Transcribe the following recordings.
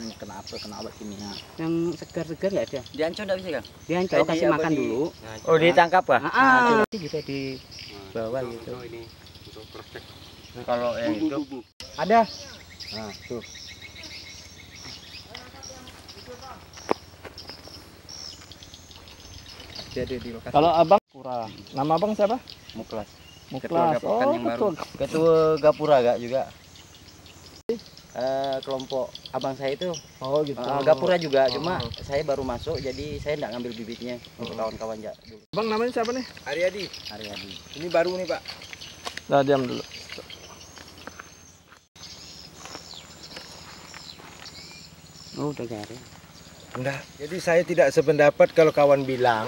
jangan kena apa, kena obat kimia. Yang segar-segar nggak ada. Diancam nggak bisa kan? Diancam kasih makan dulu. Oh, ditangkap kah? Nanti bisa dibawa gitu. Ini untuk cross check. Kalau yang itu Ada. nah, tuh. Jadi di lokasi. Kalau abang Pura, nama abang siapa? Muklas. Muklas. Pakan yang baru. Ketua Gapura gak juga. Kelompok abang saya itu Oh gitu. Gapura juga, cuma saya baru masuk jadi saya enggak ngambil bibitnya untuk kawan-kawan ya dulu. Abang namanya siapa nih? Aryadi. Hari-hari. Ini baru nih, Pak. Nah, diam dulu. Oh, udah garing. Enggak. Jadi saya tidak sependapat kalau kawan bilang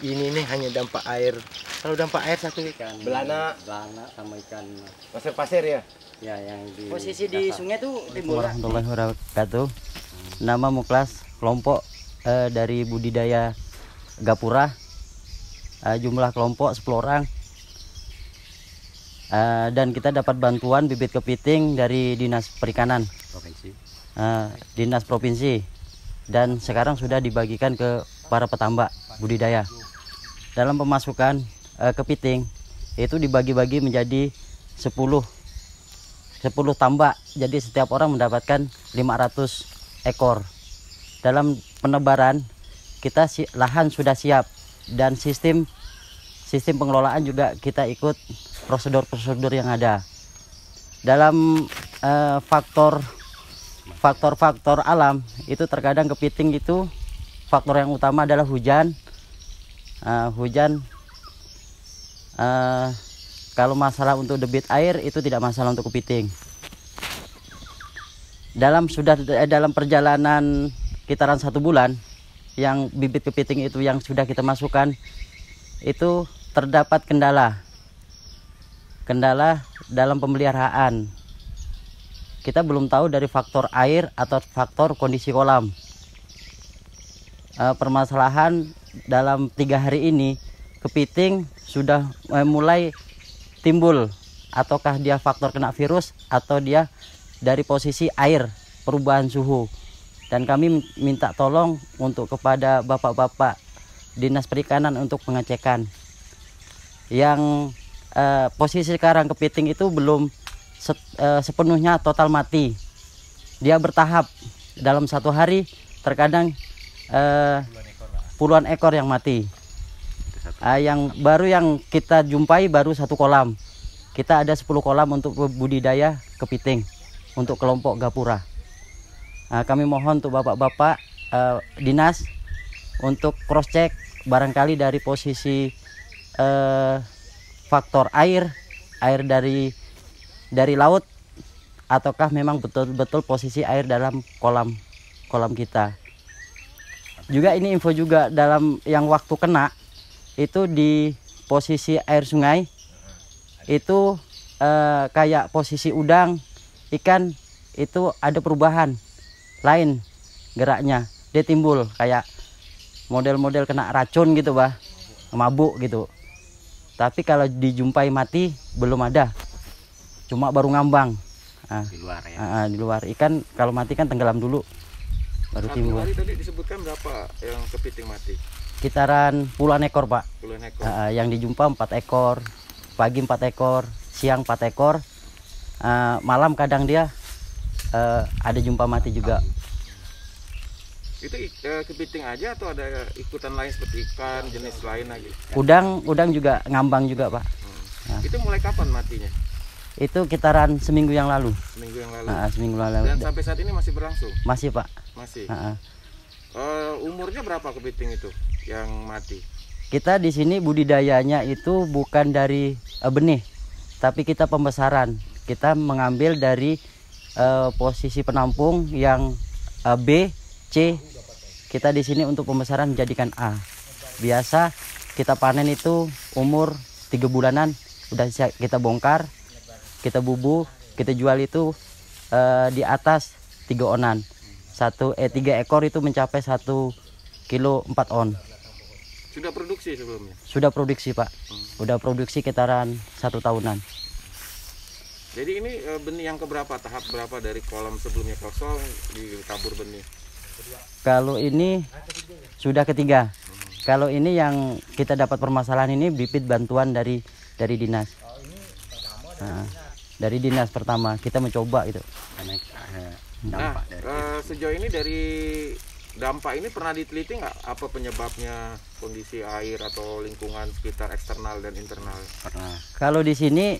ini nih hanya dampak air. Kalau dampak air satu ikan. Belana sama ikan. pasir-pasir ya. Ya, yang di Posisi di sungai tuh timbul. Warahmatullahi wabarakatuh. Nama Muklas, kelompok dari budidaya Gapura. Jumlah kelompok 10 orang. Dan kita dapat bantuan bibit kepiting dari Dinas Perikanan Provinsi. Dinas Provinsi. Dan sekarang sudah dibagikan ke para petambak budidaya. Dalam pemasukan kepiting itu dibagi-bagi menjadi 10 tambak, jadi setiap orang mendapatkan 500 ekor. Dalam penebaran kita lahan sudah siap dan sistem pengelolaan juga kita ikut prosedur yang ada. Dalam faktor alam itu terkadang kepiting itu faktor yang utama adalah hujan. Kalau masalah untuk debit air itu tidak masalah untuk kepiting. Dalam perjalanan kitaran 1 bulan, yang bibit kepiting itu yang sudah kita masukkan itu terdapat kendala dalam pemeliharaan. Kita belum tahu dari faktor air atau faktor kondisi kolam. Permasalahan dalam 3 hari ini kepiting sudah mulai timbul, ataukah dia faktor kena virus atau dia dari posisi air, perubahan suhu. Dan kami minta tolong untuk kepada bapak-bapak Dinas Perikanan untuk pengecekan. Yang posisi sekarang kepiting itu belum sepenuhnya total mati. Dia bertahap, dalam 1 hari terkadang puluhan ekor yang mati. Yang kita jumpai baru 1 kolam. Kita ada 10 kolam untuk budidaya kepiting untuk kelompok Gapura. Kami mohon untuk bapak-bapak dinas untuk cross check barangkali dari posisi faktor air dari laut, ataukah memang betul-betul posisi air dalam kolam kita. Juga ini info juga dalam yang waktu kena itu di posisi air sungai itu kayak posisi udang, ikan itu ada perubahan lain geraknya. Dia timbul kayak model-model kena racun gitu, bah, mabuk gitu. Tapi kalau dijumpai mati belum ada, cuma baru ngambang. Di luar ya. Di luar ikan kalau mati kan tenggelam dulu, baru timbul. Hari tadi disebutkan berapa yang kepiting mati? Kitaran puluhan ekor, Pak. Puluhan ekor. Yang dijumpa 4 ekor, pagi 4 ekor, siang 4 ekor, malam kadang dia ada jumpa mati juga. Itu kepiting aja atau ada ikutan lain seperti ikan jenis lain lagi? Udang juga ngambang juga, Pak. Itu mulai kapan matinya? Itu kitaran seminggu yang lalu. Seminggu yang lalu. Seminggu lalu. Dan sampai saat ini masih berlangsung? Masih, Pak. Masih. Umurnya berapa kepiting itu yang mati? Kita di sini budidayanya itu bukan dari benih, tapi kita pembesaran. Kita mengambil dari posisi penampung yang B, C. Kita di sini untuk pembesaran menjadikan A. Biasa kita panen itu umur 3 bulanan udah kita bongkar, kita bubuh, kita jual itu di atas 3 onan. 3 ekor itu mencapai 1 kilo 4 on. Sudah produksi sebelumnya? Sudah produksi, Pak. Sudah produksi kitaran 1 tahunan. Jadi ini benih yang keberapa, tahap berapa dari kolam sebelumnya kosong ditabur benih? Kalau ini sudah ketiga. Kalau ini yang kita dapat permasalahan ini bibit bantuan dari dinas. Nah, dari dinas pertama kita mencoba itu. Nah, sejauh ini dari dampak ini pernah diteliti nggak apa penyebabnya, kondisi air atau lingkungan sekitar eksternal dan internal? Pernah. Kalau di sini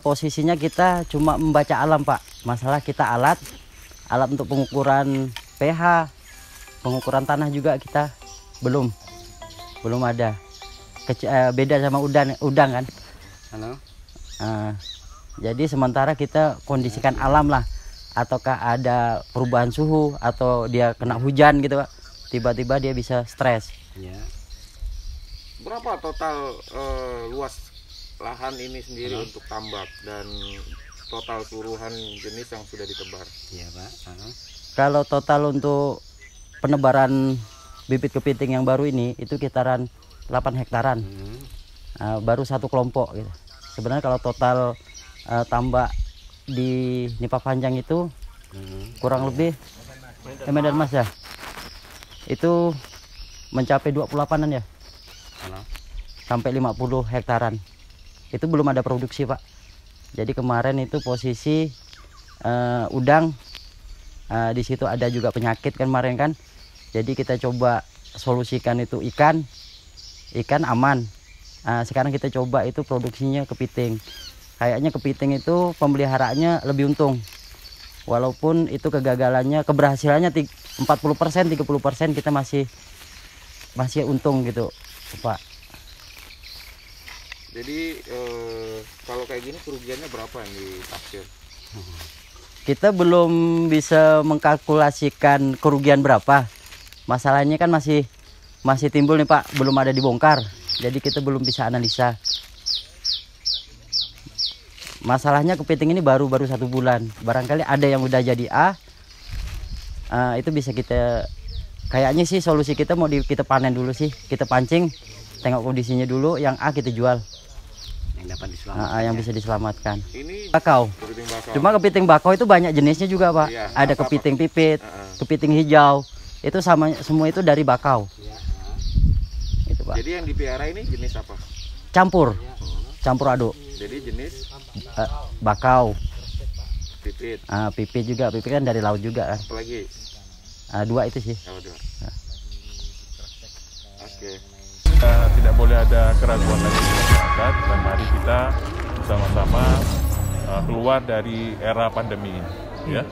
posisinya kita cuma membaca alam, Pak. Masalah kita alat untuk pengukuran pH, pengukuran tanah juga kita belum ada. Beda sama udang kan. Halo. Jadi sementara kita kondisikan alam lah, ataukah ada perubahan suhu atau dia kena hujan gitu Pak, tiba-tiba dia bisa stres. Ya. Berapa total luas lahan ini sendiri untuk tambak dan total keseluruhan jenis yang sudah ditebar? Iya Pak. Kalau total untuk penebaran bibit kepiting yang baru ini itu kitaran 8 hektaran. Baru satu kelompok gitu. Sebenarnya kalau total tambak di Nipah Panjang itu kurang lebih Medan Mas ya, itu mencapai 28-an ya. Sampai 50 hektaran. Itu belum ada produksi Pak. Jadi kemarin itu posisi udang, di situ ada juga penyakit kemarin kan. Jadi kita coba solusikan itu ikan aman. Sekarang kita coba itu produksinya kepiting. Kayaknya kepiting itu pemeliharaannya lebih untung. Walaupun itu kegagalannya, keberhasilannya 40%, 30% kita masih untung gitu, Pak. Jadi kalau kayak gini kerugiannya berapa yang ditaksir? Kita belum bisa mengkalkulasikan kerugian berapa. Masalahnya kan masih timbul nih Pak, belum ada dibongkar. Jadi kita belum bisa analisa. Masalahnya kepiting ini baru 1 bulan. Barangkali ada yang udah jadi A. Itu bisa kita, kayaknya sih solusi kita mau kita panen dulu sih. Kita pancing, tengok kondisinya dulu. Yang A kita jual. Yang dapat diselamatkan. Yang bisa diselamatkan. Ini bakau. Cuma kepiting bakau itu banyak jenisnya juga Pak. Iya, ada kepiting pipit, kepiting hijau. Itu semua itu dari bakau. Itu Pak. Jadi yang dipiara ini jenis apa? Campur aduk. Jadi jenis bakau, pipit. Pipit juga, pipit kan dari laut juga kan. Apalagi? 2 itu sih. Oh, 2. Oke. Tidak boleh ada keraguan lagi di masyarakat, dan mari kita bersama-sama keluar dari era pandemi ini, ya.